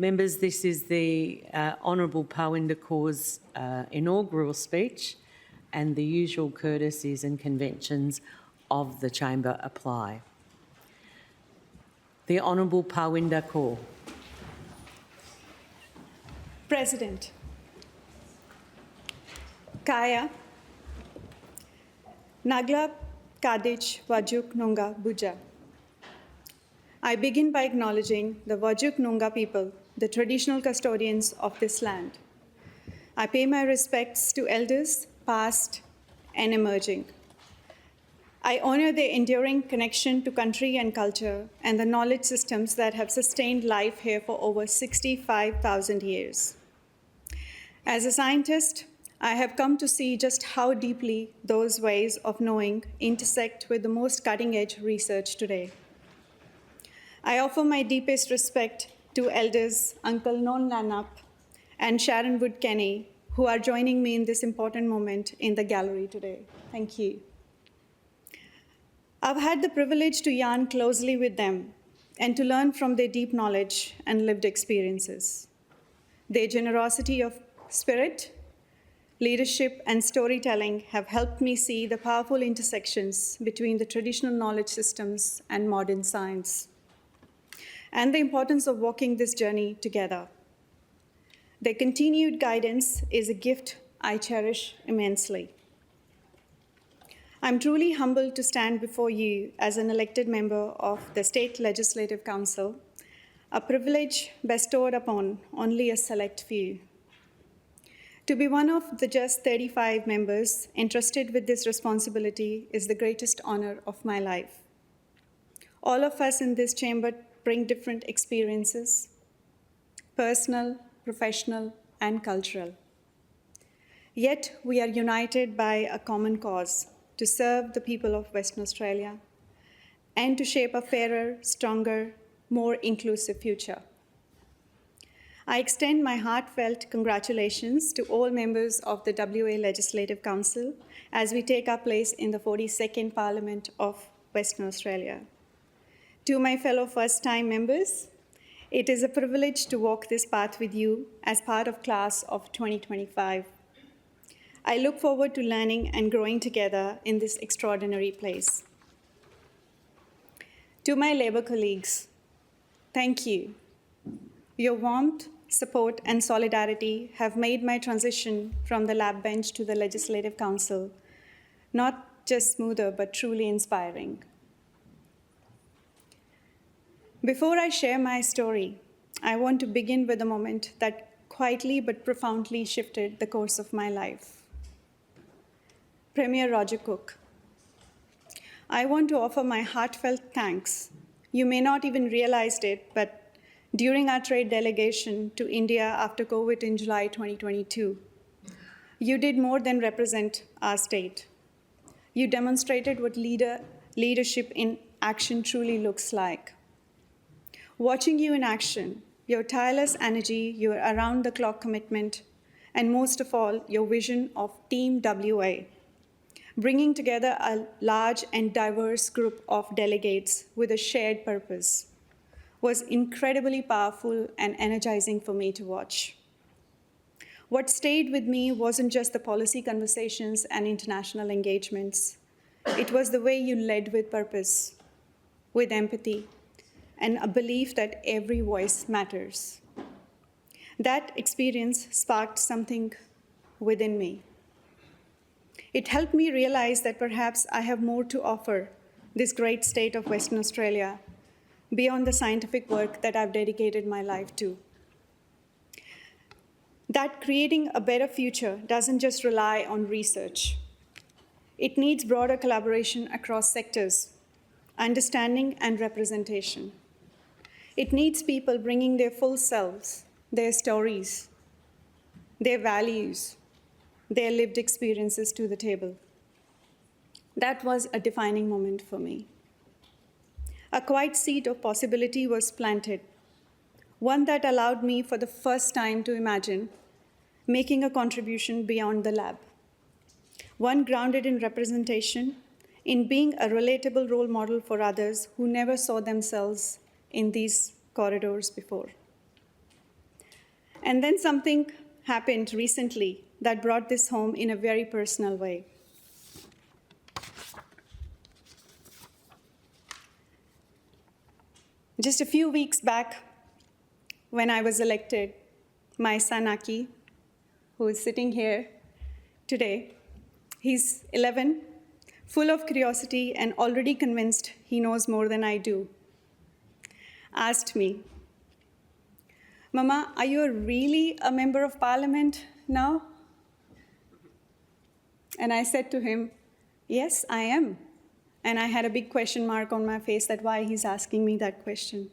Members, this is the Honourable Parwinder Kaur's inaugural speech, and the usual courtesies and conventions of the chamber apply. The Honourable Parwinder Kaur. President, Kaya, Nagla Kadich Wajuk Nunga Buja. I begin by acknowledging the Wajuk Nunga people, the traditional custodians of this land. I pay my respects to elders, past and emerging. I honor their enduring connection to country and culture and the knowledge systems that have sustained life here for over 65,000 years. As a scientist, I have come to see just how deeply those ways of knowing intersect with the most cutting-edge research today. I offer my deepest respect to elders Uncle Non Lanup and Sharon Wood Kenny, who are joining me in this important moment in the gallery today. Thank you. I've had the privilege to yarn closely with them and to learn from their deep knowledge and lived experiences. Their generosity of spirit, leadership, and storytelling have helped me see the powerful intersections between the traditional knowledge systems and modern science, and the importance of walking this journey together. Their continued guidance is a gift I cherish immensely. I'm truly humbled to stand before you as an elected member of the State Legislative Council, a privilege bestowed upon only a select few. To be one of the just 35 members entrusted with this responsibility is the greatest honor of my life. All of us in this chamber bring different experiences, personal, professional, and cultural. Yet we are united by a common cause to serve the people of Western Australia and to shape a fairer, stronger, more inclusive future. I extend my heartfelt congratulations to all members of the WA Legislative Council as we take our place in the 42nd Parliament of Western Australia. To my fellow first-time members, it is a privilege to walk this path with you as part of class of 2025. I look forward to learning and growing together in this extraordinary place. To my Labour colleagues, thank you. Your warmth, support, and solidarity have made my transition from the lab bench to the Legislative Council not just smoother, but truly inspiring. Before I share my story, I want to begin with a moment that quietly but profoundly shifted the course of my life. Premier Roger Cook. I want to offer my heartfelt thanks. You may not even realize it, but during our trade delegation to India after COVID in July 2022, you did more than represent our state. You demonstrated what leadership in action truly looks like. Watching you in action, your tireless energy, your around-the-clock commitment, and most of all, your vision of Team WA, bringing together a large and diverse group of delegates with a shared purpose, was incredibly powerful and energizing for me to watch. What stayed with me wasn't just the policy conversations and international engagements. It was the way you led with purpose, with empathy, and a belief that every voice matters. That experience sparked something within me. It helped me realize that perhaps I have more to offer this great state of Western Australia beyond the scientific work that I've dedicated my life to. That creating a better future doesn't just rely on research. It needs broader collaboration across sectors, understanding and representation. It needs people bringing their full selves, their stories, their values, their lived experiences to the table. That was a defining moment for me. A quiet seed of possibility was planted, one that allowed me for the first time to imagine making a contribution beyond the lab, one grounded in representation, in being a relatable role model for others who never saw themselves in these corridors before. And then something happened recently that brought this home in a very personal way. Just a few weeks back, when I was elected, my son Aki, who is sitting here today, he's 11, full of curiosity and already convinced he knows more than I do, asked me, "Mama, are you really a member of parliament now?" And I said to him, "Yes, I am." And I had a big question mark on my face that why he's asking me that question.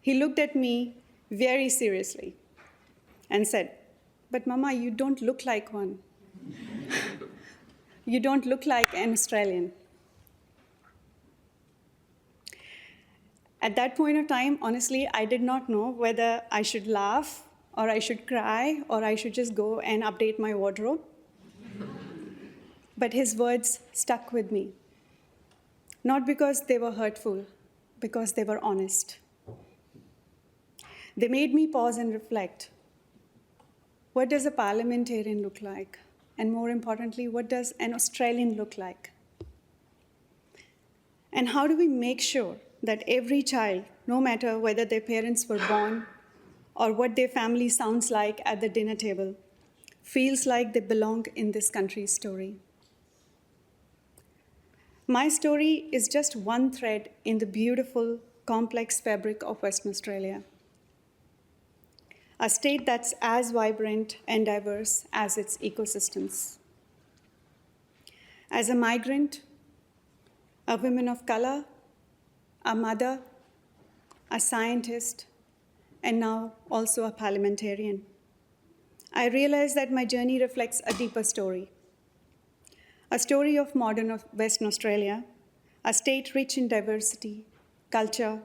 He looked at me very seriously and said, "But Mama, you don't look like one. You don't look like an Australian." At that point of time, honestly, I did not know whether I should laugh or I should cry or I should just go and update my wardrobe. But his words stuck with me. Not because they were hurtful, because they were honest. They made me pause and reflect. What does a parliamentarian look like? And more importantly, what does an Australian look like? And how do we make sure that every child, no matter whether their parents were born or what their family sounds like at the dinner table, feels like they belong in this country's story? My story is just one thread in the beautiful, complex fabric of Western Australia, a state that's as vibrant and diverse as its ecosystems. As a migrant, a woman of color, a mother, a scientist, and now also a parliamentarian, I realize that my journey reflects a deeper story. A story of modern Western Australia, a state rich in diversity, culture,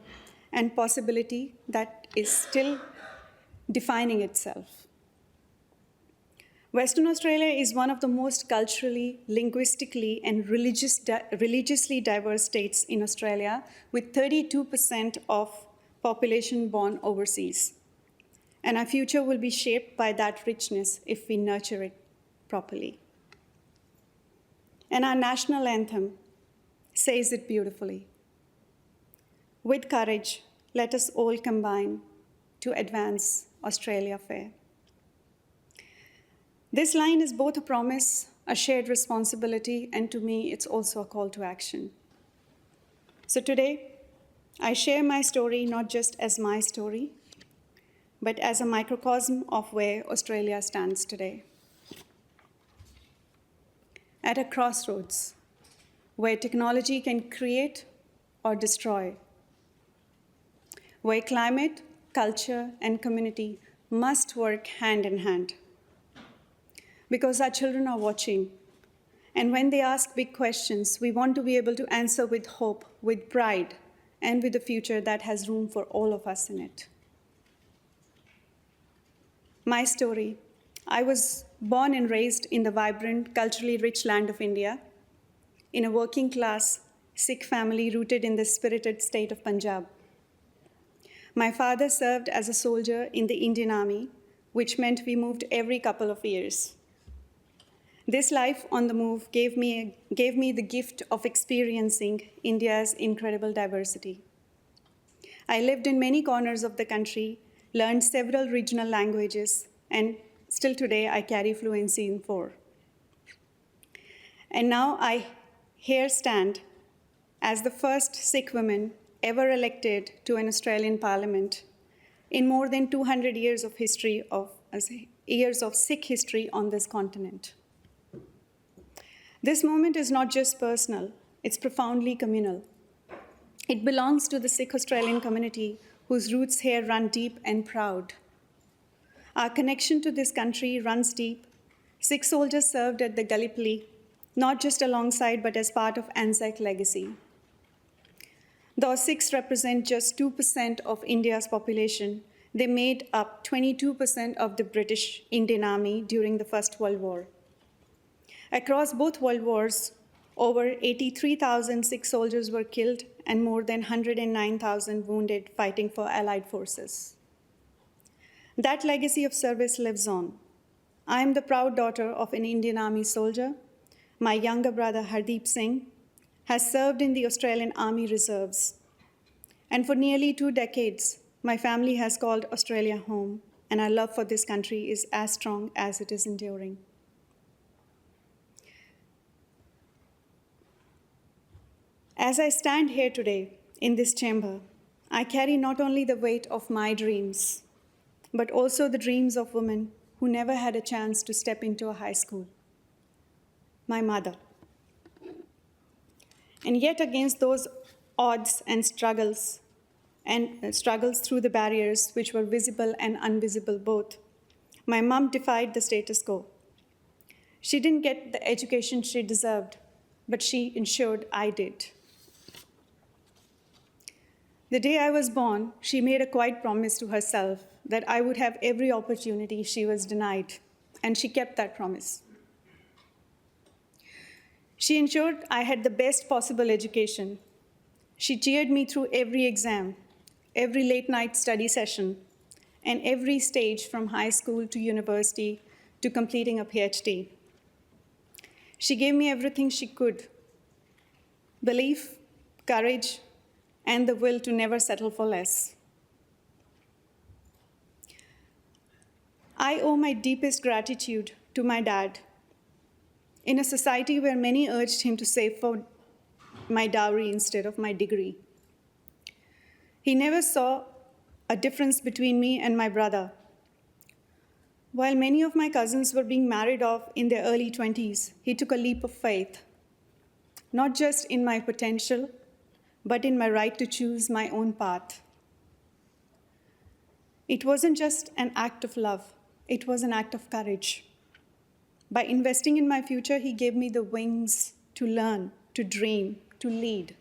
and possibility that is still defining itself. Western Australia is one of the most culturally, linguistically, and religiously diverse states in Australia, with 32% of population born overseas. And our future will be shaped by that richness if we nurture it properly. And our national anthem says it beautifully. With courage, let us all combine to advance Australia fair. This line is both a promise, a shared responsibility, and to me, it's also a call to action. So today, I share my story not just as my story, but as a microcosm of where Australia stands today. At a crossroads where technology can create or destroy, where climate, culture, and community must work hand in hand. Because our children are watching, and when they ask big questions, we want to be able to answer with hope, with pride, and with a future that has room for all of us in it. My story: I was born and raised in the vibrant, culturally rich land of India, in a working class Sikh family rooted in the spirited state of Punjab. My father served as a soldier in the Indian Army, which meant we moved every couple of years. This life on the move gave me the gift of experiencing India's incredible diversity. I lived in many corners of the country, learned several regional languages, and still today I carry fluency in 4. And now I here stand as the first Sikh woman ever elected to an Australian parliament in more than 200 years of Sikh history on this continent. This moment is not just personal, it's profoundly communal. It belongs to the Sikh Australian community whose roots here run deep and proud. Our connection to this country runs deep. Sikh soldiers served at the Gallipoli, not just alongside, but as part of Anzac legacy. Though Sikhs represent just 2% of India's population, they made up 22% of the British Indian Army during the First World War. Across both world wars, over 83,000 Sikh soldiers were killed and more than 109,000 wounded fighting for Allied forces. That legacy of service lives on. I am the proud daughter of an Indian Army soldier. My younger brother, Hardeep Singh, has served in the Australian Army Reserves. And for nearly 2 decades, my family has called Australia home, and our love for this country is as strong as it is enduring. As I stand here today in this chamber, I carry not only the weight of my dreams, but also the dreams of women who never had a chance to step into a high school. My mother. And yet against those odds and struggles through the barriers which were visible and invisible both, my mom defied the status quo. She didn't get the education she deserved, but she ensured I did. The day I was born, she made a quiet promise to herself that I would have every opportunity she was denied, and she kept that promise. She ensured I had the best possible education. She cheered me through every exam, every late-night study session, and every stage from high school to university to completing a PhD. She gave me everything she could: belief, courage, and the will to never settle for less. I owe my deepest gratitude to my dad. In a society where many urged him to save for my dowry instead of my degree, he never saw a difference between me and my brother. While many of my cousins were being married off in their early 20s, he took a leap of faith, not just in my potential, but in my right to choose my own path. It wasn't just an act of love, it was an act of courage. By investing in my future, he gave me the wings to learn, to dream, to lead.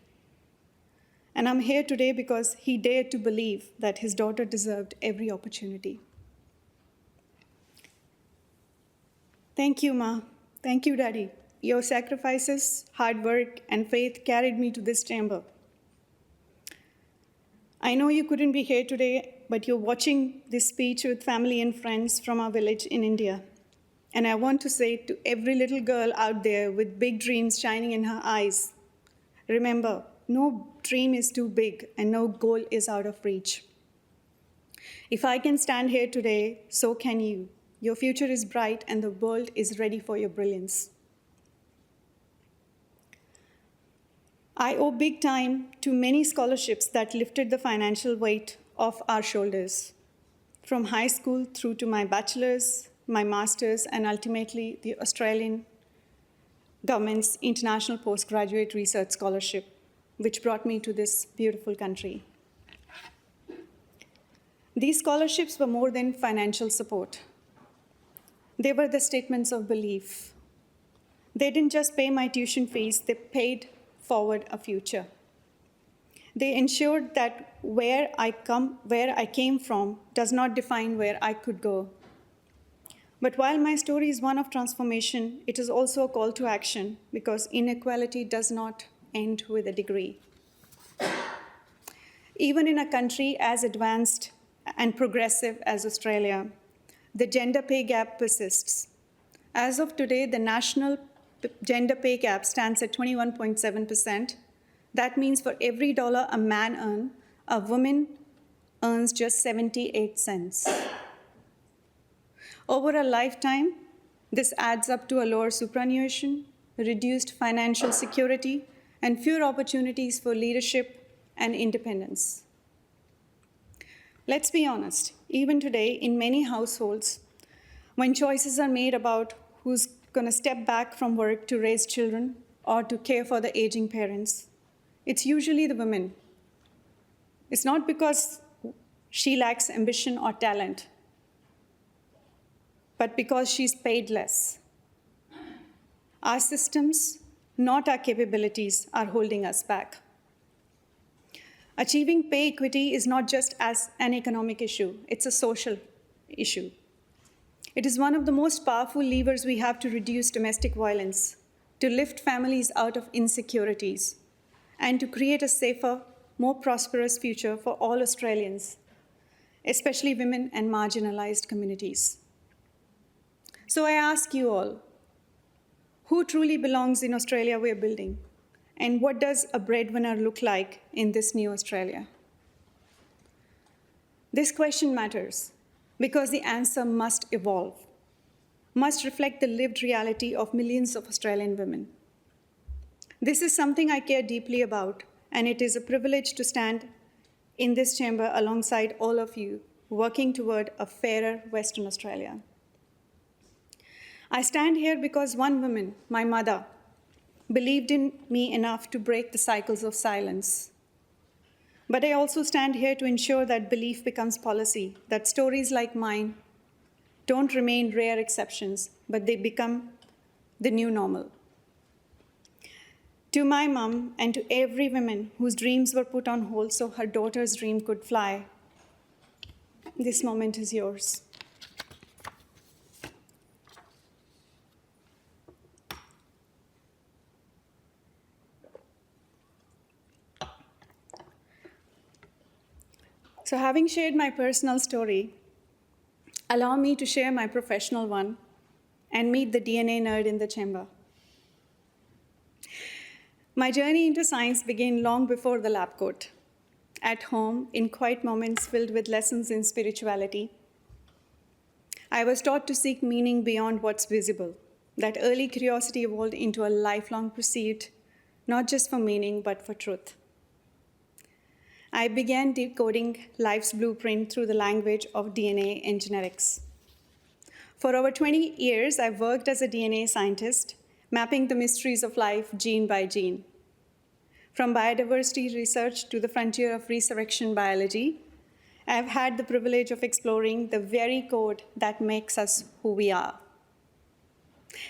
And I'm here today because he dared to believe that his daughter deserved every opportunity. Thank you, Ma. Thank you, Daddy. Your sacrifices, hard work, and faith carried me to this chamber. I know you couldn't be here today, but you're watching this speech with family and friends from our village in India. And I want to say to every little girl out there with big dreams shining in her eyes, remember, no dream is too big and no goal is out of reach. If I can stand here today, so can you. Your future is bright and the world is ready for your brilliance. I owe big time to many scholarships that lifted the financial weight off our shoulders, from high school through to my bachelor's, my master's, and ultimately the Australian government's International Postgraduate Research Scholarship, which brought me to this beautiful country. These scholarships were more than financial support. They were the statements of belief. They didn't just pay my tuition fees, they paid forward a future. They ensured that where I came from does not define where I could go. But while my story is one of transformation, it is also a call to action because inequality does not end with a degree. Even in a country as advanced and progressive as Australia, the gender pay gap persists. As of today, the national gender pay gap stands at 21.7%. That means for every dollar a man earns, a woman earns just 78 cents. Over a lifetime, this adds up to a lower superannuation, reduced financial security, and fewer opportunities for leadership and independence. Let's be honest, even today, in many households, when choices are made about who's going to step back from work to raise children or to care for the aging parents, it's usually the women. It's not because she lacks ambition or talent, but because she's paid less. Our systems, not our capabilities, are holding us back. Achieving pay equity is not just as an economic issue, it's a social issue. It is one of the most powerful levers we have to reduce domestic violence, to lift families out of insecurities, and to create a safer, more prosperous future for all Australians. especially women and marginalized communities. So I ask you all, who truly belongs in Australia we're building? And what does a breadwinner look like in this new Australia? This question matters because the answer must evolve, must reflect the lived reality of millions of Australian women. This is something I care deeply about, and it is a privilege to stand in this chamber alongside all of you, working toward a fairer Western Australia. I stand here because one woman, my mother, believed in me enough to break the cycles of silence. But I also stand here to ensure that belief becomes policy, that stories like mine don't remain rare exceptions, but they become the new normal. To my mom and to every woman whose dreams were put on hold so her daughter's dream could fly, this moment is yours. So having shared my personal story, allow me to share my professional one and meet the DNA nerd in the chamber. My journey into science began long before the lab coat, at home, in quiet moments filled with lessons in spirituality. I was taught to seek meaning beyond what's visible. That early curiosity evolved into a lifelong pursuit, not just for meaning, but for truth. I began decoding life's blueprint through the language of DNA and genetics. For over 20 years, I've worked as a DNA scientist, mapping the mysteries of life gene by gene. From biodiversity research to the frontier of resurrection biology, I've had the privilege of exploring the very code that makes us who we are.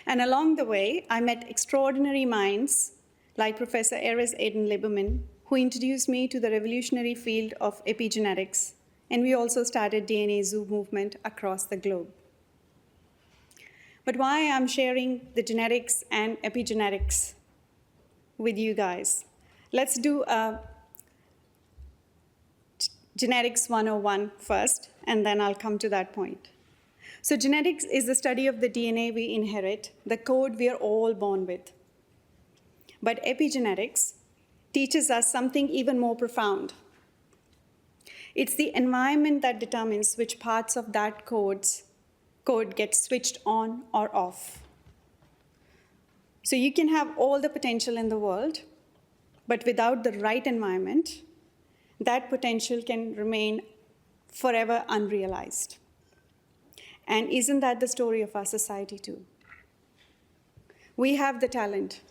And along the way, I met extraordinary minds like Professor Erez Eden Lieberman, who introduced me to the revolutionary field of epigenetics, and we also started DNA Zoo movement across the globe. But why I'm sharing the genetics and epigenetics with you guys? Let's do a genetics 101 first, and then I'll come to that point. So genetics is the study of the DNA we inherit, the code we are all born with. But epigenetics teaches us something even more profound. It's the environment that determines which parts of that code get switched on or off. So you can have all the potential in the world, but without the right environment, that potential can remain forever unrealized. And isn't that the story of our society too? We have the talent,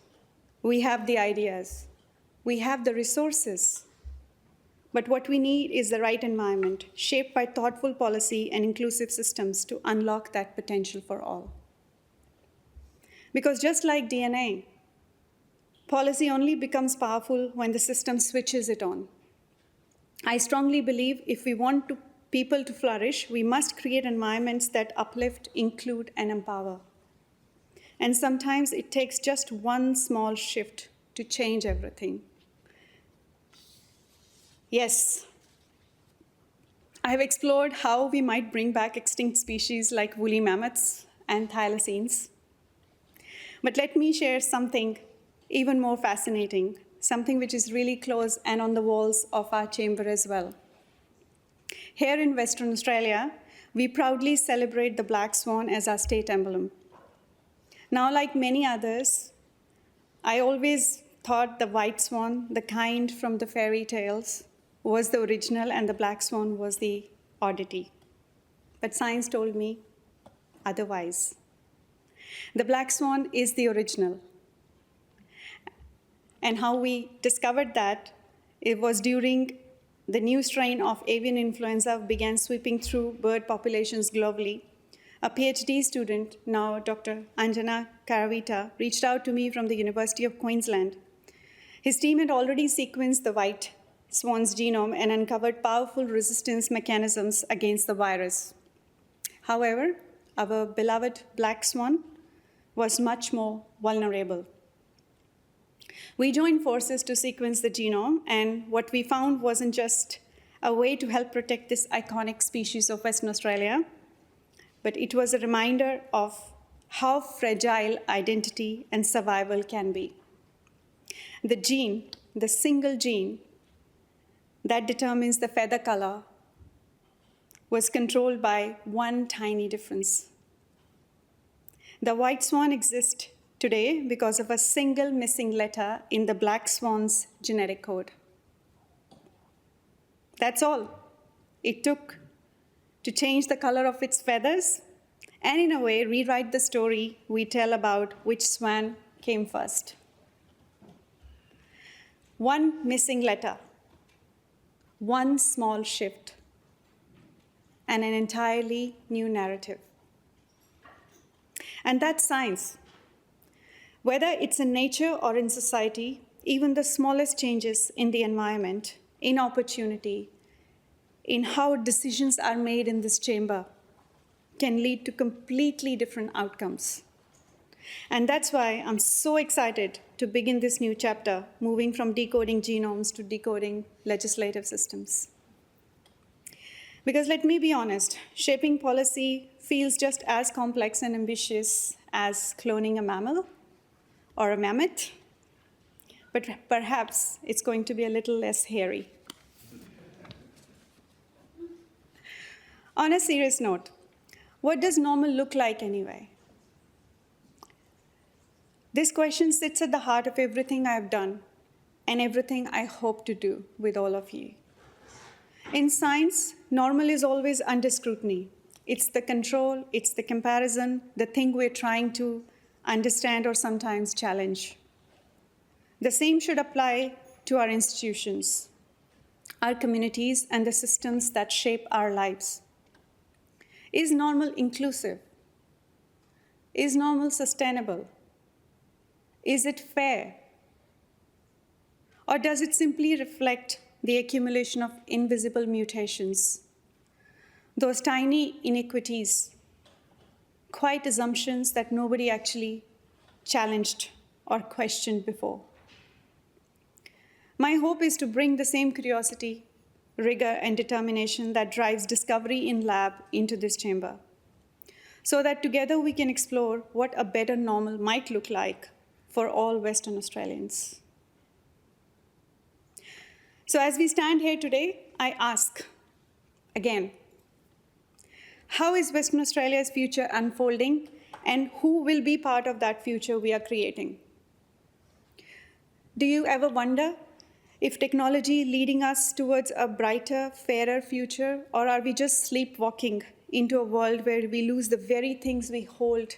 we have the ideas, we have the resources, but what we need is the right environment, shaped by thoughtful policy and inclusive systems to unlock that potential for all. Because just like DNA, policy only becomes powerful when the system switches it on. I strongly believe if we want people to flourish, we must create environments that uplift, include, and empower. And sometimes it takes just one small shift to change everything. Yes, I have explored how we might bring back extinct species like woolly mammoths and thylacines. But let me share something even more fascinating, something which is really close and on the walls of our chamber as well. Here in Western Australia, we proudly celebrate the black swan as our state emblem. Now, like many others, I always thought the white swan, the kind from the fairy tales, was the original and the black swan was the oddity. But science told me otherwise. The black swan is the original. And how we discovered that, it was during the new strain of avian influenza began sweeping through bird populations globally. A PhD student, now Dr. Anjana Karavita, reached out to me from the University of Queensland. His team had already sequenced the white swan's genome and uncovered powerful resistance mechanisms against the virus. However, our beloved black swan was much more vulnerable. We joined forces to sequence the genome, and what we found wasn't just a way to help protect this iconic species of Western Australia, but it was a reminder of how fragile identity and survival can be. The gene, the single gene that determines the feather color, was controlled by one tiny difference. The white swan exists today because of a single missing letter in the black swan's genetic code. That's all it took to change the color of its feathers and, in a way, rewrite the story we tell about which swan came first. One missing letter, one small shift, and an entirely new narrative. And that's science. Whether it's in nature or in society, even the smallest changes in the environment, in opportunity, in how decisions are made in this chamber, can lead to completely different outcomes. And that's why I'm so excited to begin this new chapter, moving from decoding genomes to decoding legislative systems. Because let me be honest, shaping policy feels just as complex and ambitious as cloning a mammal or a mammoth, but perhaps it's going to be a little less hairy. On a serious note, what does normal look like anyway? This question sits at the heart of everything I've done and everything I hope to do with all of you. In science, normal is always under scrutiny. It's the control, it's the comparison, the thing we're trying to understand or sometimes challenge. The same should apply to our institutions, our communities, and the systems that shape our lives. Is normal inclusive? Is normal sustainable? Is it fair? Or does it simply reflect the accumulation of invisible mutations, those tiny inequities, quiet assumptions that nobody actually challenged or questioned before? My hope is to bring the same curiosity, rigor, and determination that drives discovery in lab into this chamber, so that together we can explore what a better normal might look like for all Western Australians. So as we stand here today, I ask again, how is Western Australia's future unfolding, and who will be part of that future we are creating? Do you ever wonder if technology leading us towards a brighter, fairer future, or are we just sleepwalking into a world where we lose the very things we hold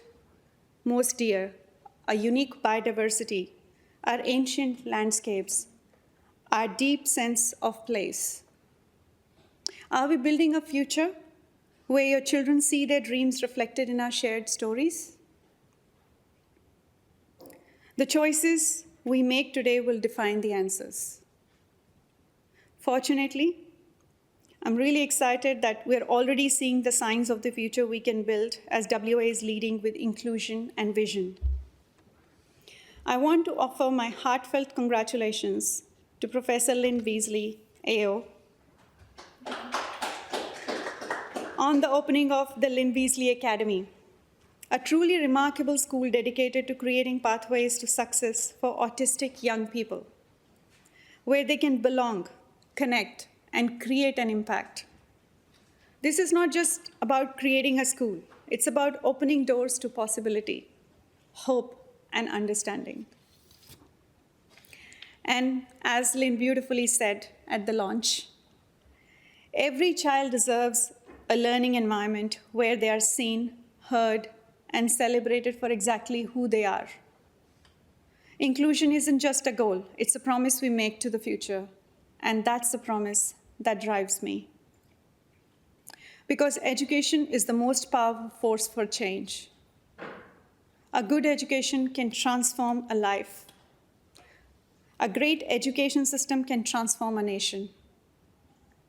most dear, a unique biodiversity, our ancient landscapes, our deep sense of place? Are we building a future where your children see their dreams reflected in our shared stories? The choices we make today will define the answers. Fortunately, I'm really excited that we're already seeing the signs of the future we can build as WA is leading with inclusion and vision. I want to offer my heartfelt congratulations to Professor Lynn Beasley, AO, on the opening of the Lynn Beasley Academy, a truly remarkable school dedicated to creating pathways to success for autistic young people, where they can belong, connect, and create an impact. This is not just about creating a school. It's about opening doors to possibility, hope, and understanding. And as Lynn beautifully said at the launch, every child deserves a learning environment where they are seen, heard, and celebrated for exactly who they are. Inclusion isn't just a goal, it's a promise we make to the future. And that's the promise that drives me. Because education is the most powerful force for change. A good education can transform a life. A great education system can transform a nation.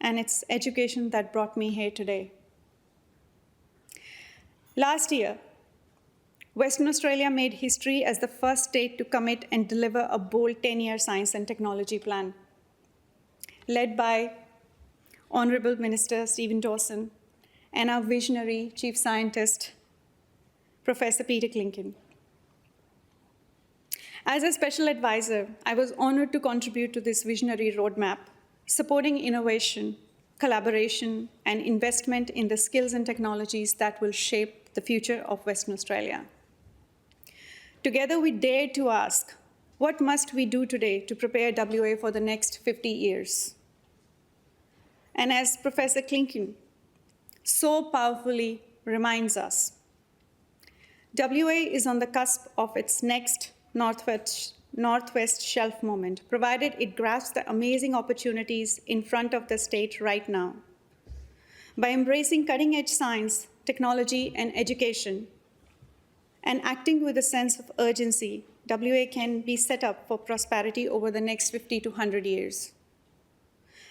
And it's education that brought me here today. Last year, Western Australia made history as the first state to commit and deliver a bold 10-year science and technology plan, led by Honorable Minister Stephen Dawson, and our visionary Chief Scientist, Professor Peter Klinken. As a special advisor, I was honored to contribute to this visionary roadmap, supporting innovation, collaboration, and investment in the skills and technologies that will shape the future of Western Australia. Together, we dared to ask, what must we do today to prepare WA for the next 50 years? And as Professor Klinken so powerfully reminds us, WA is on the cusp of its next Northwest Shelf moment, provided it grasps the amazing opportunities in front of the state right now. By embracing cutting-edge science, technology, and education, and acting with a sense of urgency, WA can be set up for prosperity over the next 50 to 100 years.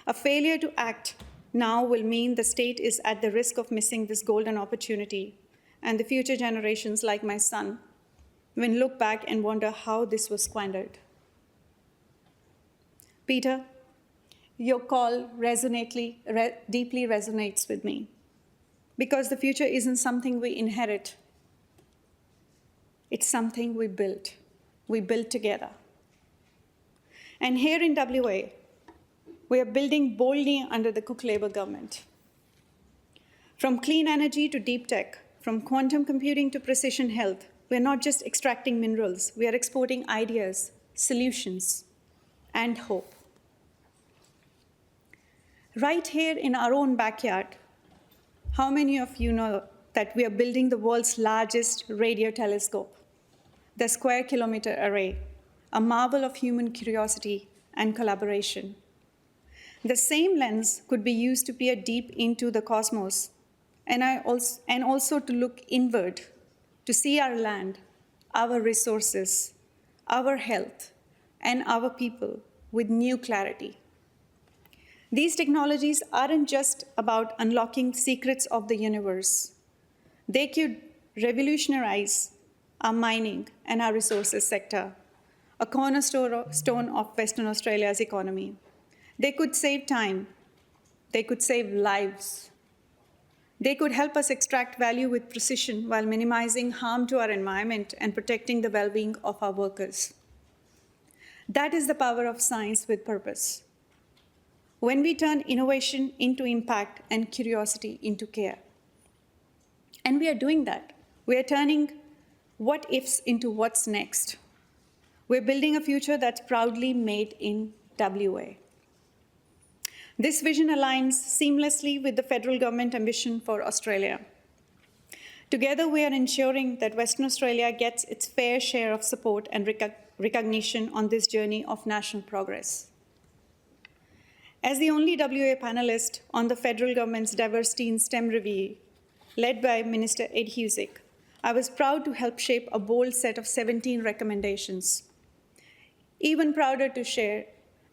A failure to act now will mean the state is at the risk of missing this golden opportunity, and the future generations like my son will look back and wonder how this was squandered. Peter, your call deeply resonates with me, because the future isn't something we inherit. It's something we build. We build together. And here in WA, we are building boldly under the Cook Labor government. From clean energy to deep tech, from quantum computing to precision health, we are not just extracting minerals, we are exporting ideas, solutions, and hope. Right here in our own backyard, how many of you know that we are building the world's largest radio telescope, the Square Kilometre Array, a marvel of human curiosity and collaboration? The same lens could be used to peer deep into the cosmos and also to look inward, to see our land, our resources, our health, and our people with new clarity. These technologies aren't just about unlocking secrets of the universe. They could revolutionize our mining and our resources sector, a cornerstone of Western Australia's economy. They could save time. They could save lives. They could help us extract value with precision while minimizing harm to our environment and protecting the well-being of our workers. That is the power of science with purpose. When we turn innovation into impact and curiosity into care. And we are doing that. We are turning what-ifs into what's next. We're building a future that's proudly made in WA. This vision aligns seamlessly with the federal government ambition for Australia. Together, we are ensuring that Western Australia gets its fair share of support and recognition on this journey of national progress. As the only WA panelist on the federal government's Diversity in STEM review, led by Minister Ed Husick, I was proud to help shape a bold set of 17 recommendations. Even prouder to share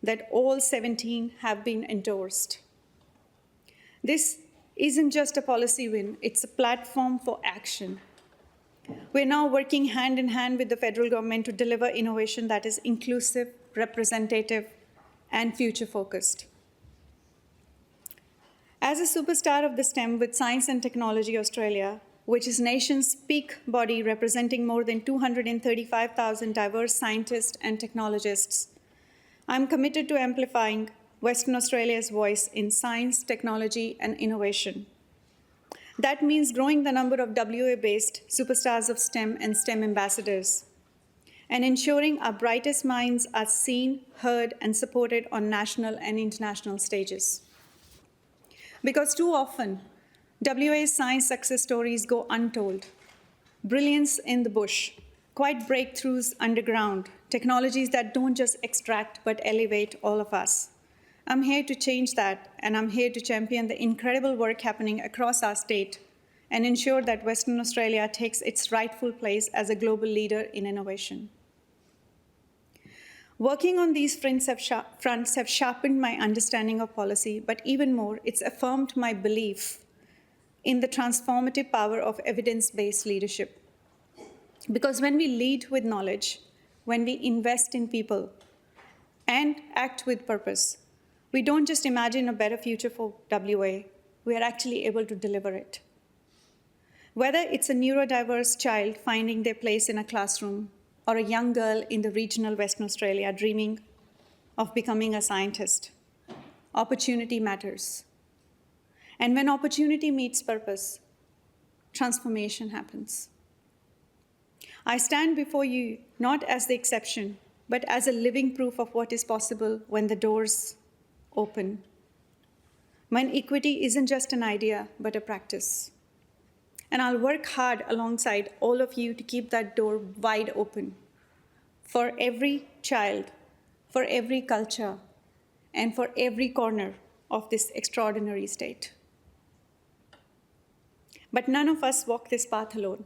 that all 17 have been endorsed. This isn't just a policy win, it's a platform for action. We're now working hand in hand with the federal government to deliver innovation that is inclusive, representative, and future-focused. As a superstar of the STEM with Science and Technology Australia, which is nation's peak body representing more than 235,000 diverse scientists and technologists, I'm committed to amplifying Western Australia's voice in science, technology, and innovation. That means growing the number of WA-based superstars of STEM and STEM ambassadors, and ensuring our brightest minds are seen, heard, and supported on national and international stages. Because too often, WA's science success stories go untold. Brilliance in the bush, quiet breakthroughs underground, technologies that don't just extract but elevate all of us. I'm here to change that, and I'm here to champion the incredible work happening across our state and ensure that Western Australia takes its rightful place as a global leader in innovation. Working on these fronts have sharpened my understanding of policy, but even more, it's affirmed my belief in the transformative power of evidence-based leadership. Because when we lead with knowledge, when we invest in people and act with purpose, We don't just imagine a better future for WA, we are actually able to deliver it. Whether it's a neurodiverse child finding their place in a classroom or a young girl in the regional Western Australia dreaming of becoming a scientist, opportunity matters. And when opportunity meets purpose, transformation happens. I stand before you not as the exception, but as a living proof of what is possible when the doors open. When equity isn't just an idea, but a practice. And I'll work hard alongside all of you to keep that door wide open for every child, for every culture, and for every corner of this extraordinary state. But none of us walk this path alone.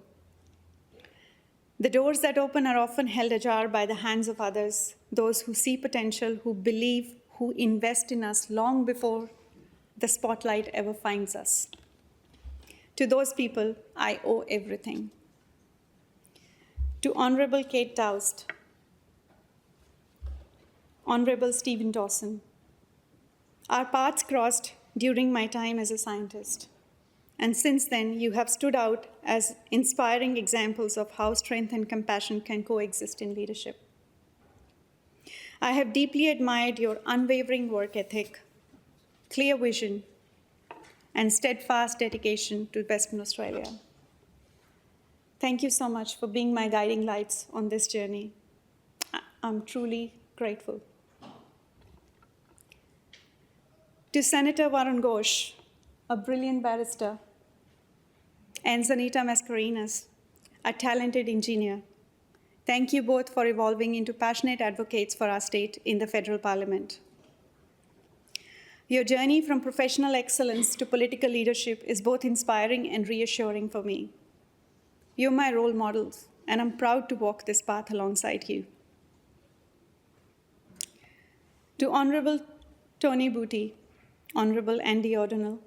The doors that open are often held ajar by the hands of others, those who see potential, who believe, who invest in us long before the spotlight ever finds us. To those people, I owe everything. To Honorable Kate Doust, Honorable Stephen Dawson, our paths crossed during my time as a scientist. And since then, you have stood out as inspiring examples of how strength and compassion can coexist in leadership. I have deeply admired your unwavering work ethic, clear vision, and steadfast dedication to Western Australia. Thank you so much for being my guiding lights on this journey. I'm truly grateful. To Senator Varun Ghosh, a brilliant barrister, and Zanita Mascarenas, a talented engineer, thank you both for evolving into passionate advocates for our state in the federal parliament. Your journey from professional excellence to political leadership is both inspiring and reassuring for me. You're my role models, and I'm proud to walk this path alongside you. To Honorable Tony Booty, Honorable Andy O'Donnell,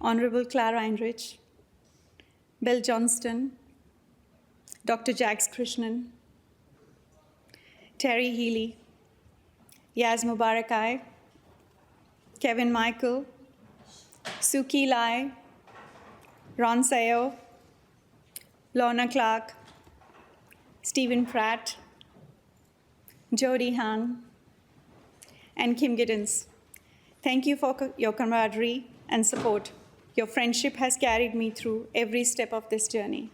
Honorable Clara Heinrich, Bill Johnston, Dr. Jax Krishnan, Terry Healy, Yaz Mubarakai, Kevin Michael, Suki Lai, Ron Sayo, Lorna Clark, Stephen Pratt, Jody Han, and Kim Giddens. Thank you for your camaraderie and support. Your friendship has carried me through every step of this journey.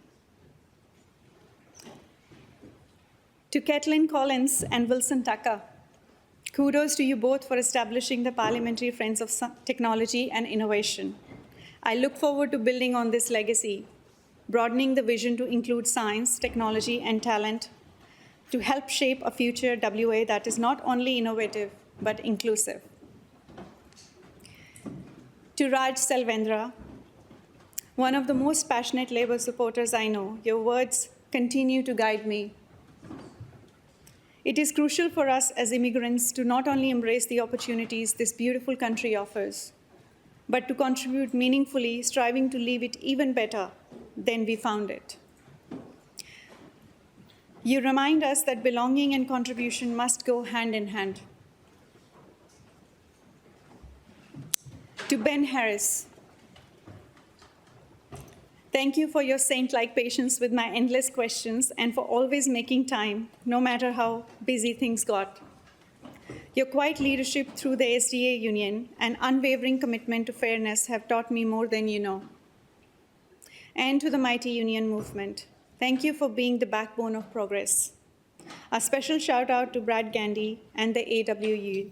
To Kathleen Collins and Wilson Tucker, kudos to you both for establishing the Parliamentary Friends of Technology and Innovation. I look forward to building on this legacy, broadening the vision to include science, technology, and talent to help shape a future WA that is not only innovative, but inclusive. To Raj Selvendra, one of the most passionate Labour supporters I know, your words continue to guide me. It is crucial for us as immigrants to not only embrace the opportunities this beautiful country offers, but to contribute meaningfully, striving to leave it even better than we found it. You remind us that belonging and contribution must go hand in hand. To Ben Harris, thank you for your saint-like patience with my endless questions and for always making time, no matter how busy things got. Your quiet leadership through the SDA Union and unwavering commitment to fairness have taught me more than you know. And to the mighty union movement, thank you for being the backbone of progress. A special shout out to Brad Gandy and the AWU,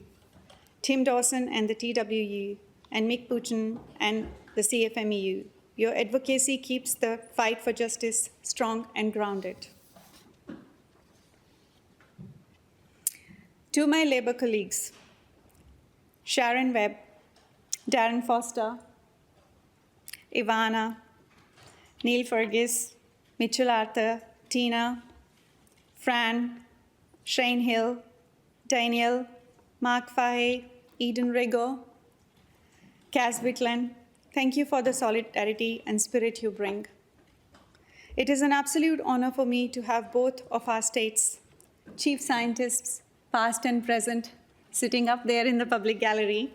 Tim Dawson and the TWU, and Mick Puchin and the CFMEU. Your advocacy keeps the fight for justice strong and grounded. To my Labour colleagues, Sharon Webb, Darren Foster, Ivana, Neil Fergus, Mitchell Arthur, Tina, Fran, Shane Hill, Daniel, Mark Fahey, Eden Rigo, Kaz Whitland, thank you for the solidarity and spirit you bring. It is an absolute honor for me to have both of our states' chief scientists, past and present, sitting up there in the public gallery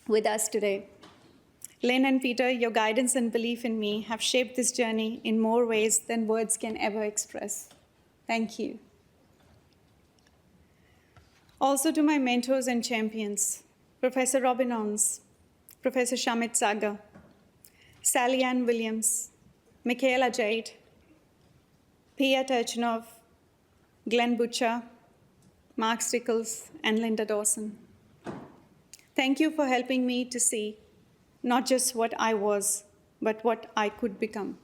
with us today. Lynn and Peter, your guidance and belief in me have shaped this journey in more ways than words can ever express. Thank you. Also to my mentors and champions, Professor Robin Owens, Professor Shamit Sagar, Sally Ann Williams, Michaela Jade, Pia Turchinov, Glenn Butcher, Mark Stickles, and Linda Dawson. Thank you for helping me to see not just what I was, but what I could become.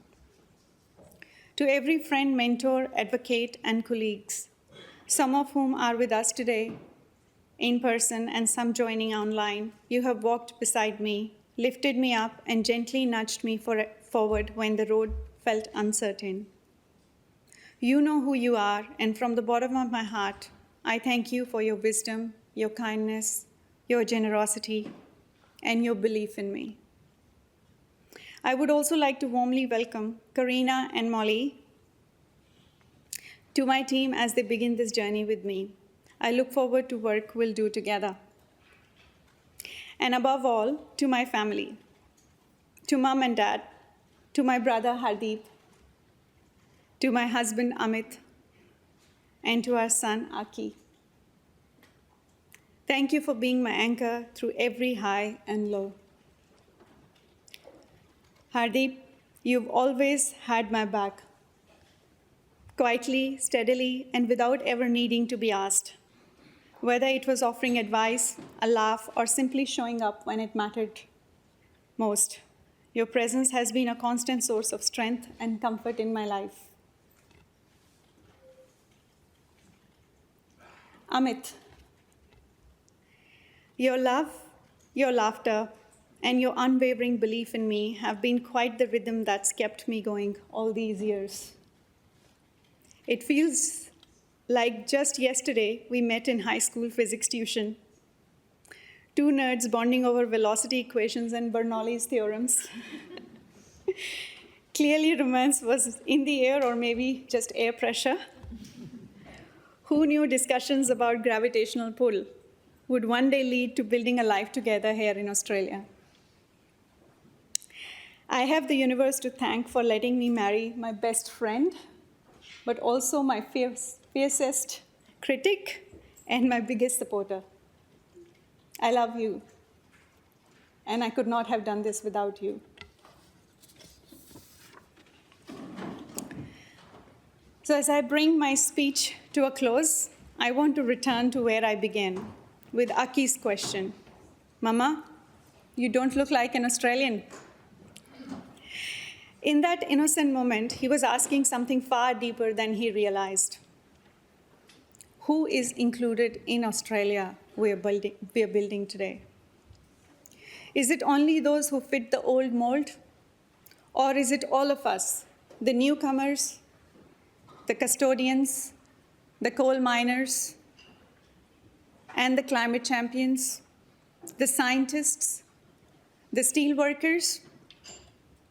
To every friend, mentor, advocate, and colleagues, some of whom are with us today in person and some joining online, you have walked beside me, lifted me up, and gently nudged me forward when the road felt uncertain. You know who you are, and from the bottom of my heart, I thank you for your wisdom, your kindness, your generosity, and your belief in me. I would also like to warmly welcome Karina and Molly to my team as they begin this journey with me. I look forward to work we'll do together. And above all, to my family, to Mom and Dad, to my brother Hardeep, to my husband Amit, and to our son Aki. Thank you for being my anchor through every high and low. Hardeep, you've always had my back, quietly, steadily, and without ever needing to be asked, whether it was offering advice, a laugh, or simply showing up when it mattered most. Your presence has been a constant source of strength and comfort in my life. Amit, your love, your laughter, and your unwavering belief in me have been quite the rhythm that's kept me going all these years. It feels like just yesterday we met in high school physics tuition. Two nerds bonding over velocity equations and Bernoulli's theorems. Clearly romance was in the air, or maybe just air pressure. Who knew discussions about gravitational pull would one day lead to building a life together here in Australia? I have the universe to thank for letting me marry my best friend, but also my fiercest critic and my biggest supporter. I love you, and I could not have done this without you. So as I bring my speech to a close, I want to return to where I began, with Aki's question. Mama, you don't look like an Australian. In that innocent moment, he was asking something far deeper than he realized. Who is included in Australia we are building today? Is it only those who fit the old mold? Or is it all of us, the newcomers, the custodians, the coal miners, and the climate champions, the scientists, the steel workers,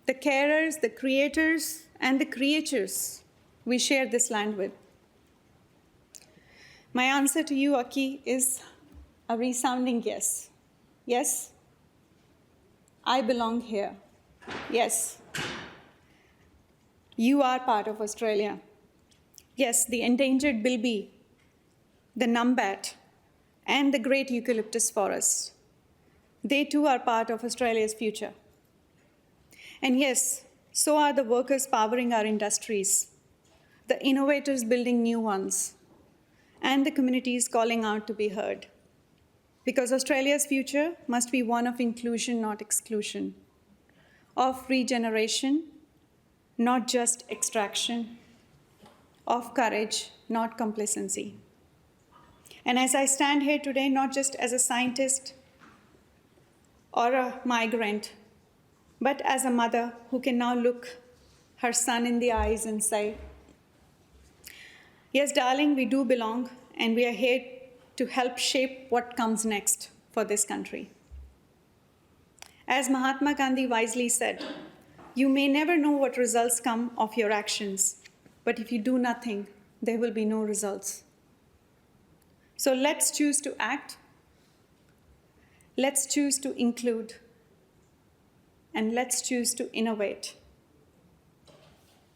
the carers, the creators, and the creatures we share this land with? My answer to you, Aki, is a resounding yes. Yes, I belong here. Yes, you are part of Australia. Yes, the endangered bilby, the numbat, and the great eucalyptus forest. They too are part of Australia's future. And yes, so are the workers powering our industries, the innovators building new ones, and the communities calling out to be heard. Because Australia's future must be one of inclusion, not exclusion, of regeneration, not just extraction, of courage, not complacency. And as I stand here today, not just as a scientist or a migrant, but as a mother who can now look her son in the eyes and say, yes, darling, we do belong, and we are here to help shape what comes next for this country. As Mahatma Gandhi wisely said, you may never know what results come of your actions, but if you do nothing, there will be no results. So let's choose to act. Let's choose to include. And let's choose to innovate.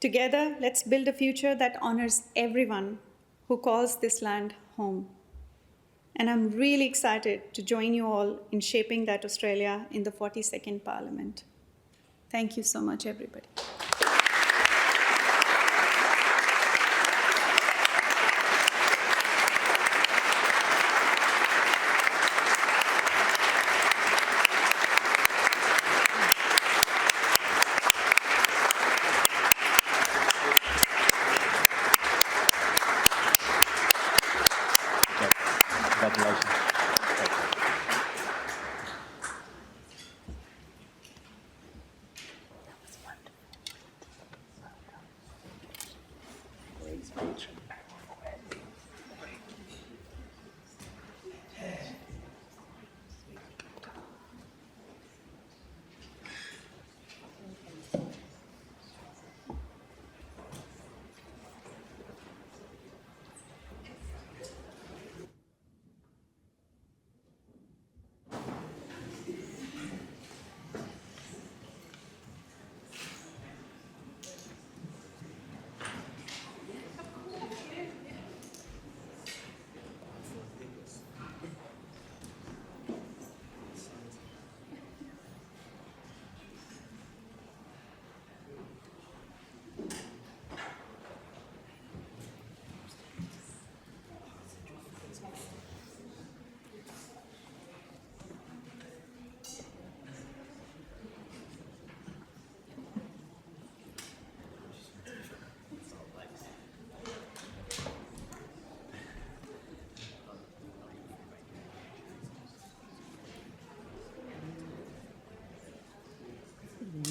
Together, let's build a future that honors everyone who calls this land home. And I'm really excited to join you all in shaping that Australia in the 42nd Parliament. Thank you so much, everybody.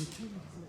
Congratulations.